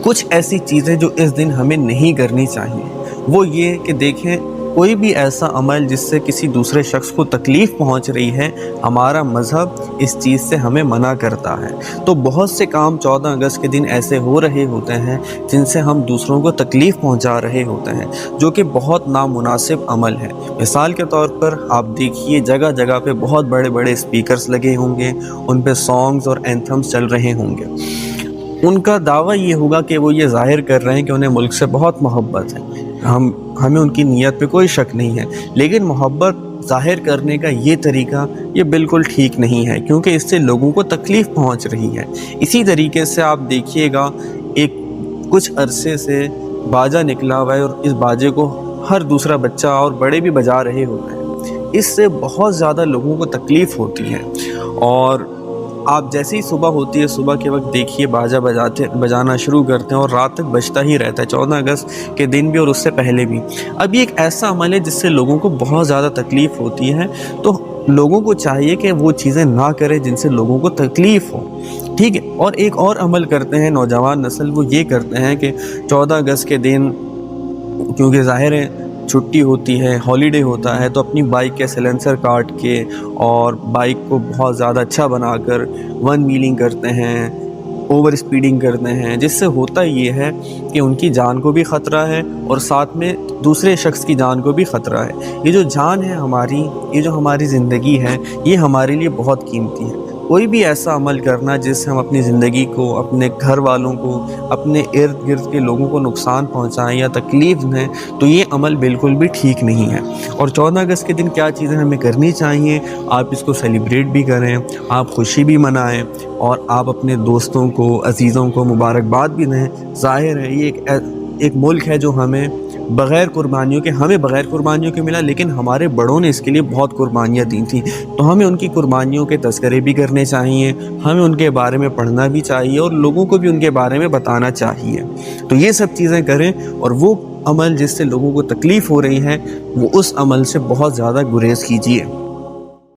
کچھ ایسی چیزیں جو اس دن ہمیں نہیں کرنی چاہیے وہ یہ کہ دیکھیں کوئی بھی ایسا عمل جس سے کسی دوسرے شخص کو تکلیف پہنچ رہی ہے، ہمارا مذہب اس چیز سے ہمیں منع کرتا ہے۔ تو بہت سے کام 14 اگست کے دن ایسے ہو رہے ہوتے ہیں جن سے ہم دوسروں کو تکلیف پہنچا رہے ہوتے ہیں، جو کہ بہت نامناسب عمل ہے۔ مثال کے طور پر آپ دیکھیے جگہ جگہ پہ بہت بڑے بڑے اسپیکرز لگے ہوں گے، ان پہ سانگز اور اینتھمز چل رہے ہوں گے۔ ان کا دعویٰ یہ ہوگا کہ وہ یہ ظاہر کر رہے ہیں کہ انہیں ملک سے بہت محبت ہے، ہمیں ان کی نیت پہ کوئی شک نہیں ہے، لیکن محبت ظاہر کرنے کا یہ طریقہ یہ بالکل ٹھیک نہیں ہے، کیونکہ اس سے لوگوں کو تکلیف پہنچ رہی ہے۔ اسی طریقے سے آپ دیکھیے گا کچھ عرصے سے باجا نکلا ہوا ہے اور اس باجے کو ہر دوسرا بچہ اور بڑے بھی بجا رہے ہوتے ہیں۔ اس سے بہت زیادہ لوگوں کو تکلیف ہوتی ہے، اور آپ جیسے ہی صبح ہوتی ہے، صبح کے وقت دیکھیے باجا بجانا شروع کرتے ہیں اور رات تک بجتا ہی رہتا ہے، 14 اگست کے دن بھی اور اس سے پہلے بھی۔ اب یہ ایک ایسا عمل ہے جس سے لوگوں کو بہت زیادہ تکلیف ہوتی ہے، تو لوگوں کو چاہیے کہ وہ چیزیں نہ کریں جن سے لوگوں کو تکلیف ہو، ٹھیک ہے۔ اور ایک اور عمل کرتے ہیں نوجوان نسل، وہ یہ کرتے ہیں کہ 14 اگست کے دن کیونکہ ظاہر ہے چھٹی ہوتی ہے، ہالیڈے ہوتا ہے، تو اپنی بائک کے سیلنسر کاٹ کے اور بائک کو بہت زیادہ اچھا بنا کر ون ویلنگ کرتے ہیں، اوور اسپیڈنگ کرتے ہیں، جس سے ہوتا یہ ہے کہ ان کی جان کو بھی خطرہ ہے اور ساتھ میں دوسرے شخص کی جان کو بھی خطرہ ہے۔ یہ جو جان ہے ہماری، یہ جو ہماری زندگی ہے، یہ ہمارے لیے بہت قیمتی ہے۔ کوئی بھی ایسا عمل کرنا جس سے ہم اپنی زندگی کو، اپنے گھر والوں کو، اپنے ارد گرد کے لوگوں کو نقصان پہنچائیں یا تکلیف دیں، تو یہ عمل بالکل بھی ٹھیک نہیں ہے۔ اور 14 اگست کے دن کیا چیزیں ہمیں کرنی چاہیے؟ آپ اس کو سیلیبریٹ بھی کریں، آپ خوشی بھی منائیں، اور آپ اپنے دوستوں کو، عزیزوں کو مبارکباد بھی دیں۔ ظاہر ہے یہ ایک ملک ہے جو ہمیں بغیر قربانیوں کے ملا، لیکن ہمارے بڑوں نے اس کے لیے بہت قربانیاں دی تھیں، تو ہمیں ان کی قربانیوں کے تذکرے بھی کرنے چاہیے، ہمیں ان کے بارے میں پڑھنا بھی چاہیے اور لوگوں کو بھی ان کے بارے میں بتانا چاہیے۔ تو یہ سب چیزیں کریں، اور وہ عمل جس سے لوگوں کو تکلیف ہو رہی ہے، وہ اس عمل سے بہت زیادہ گریز کیجیے۔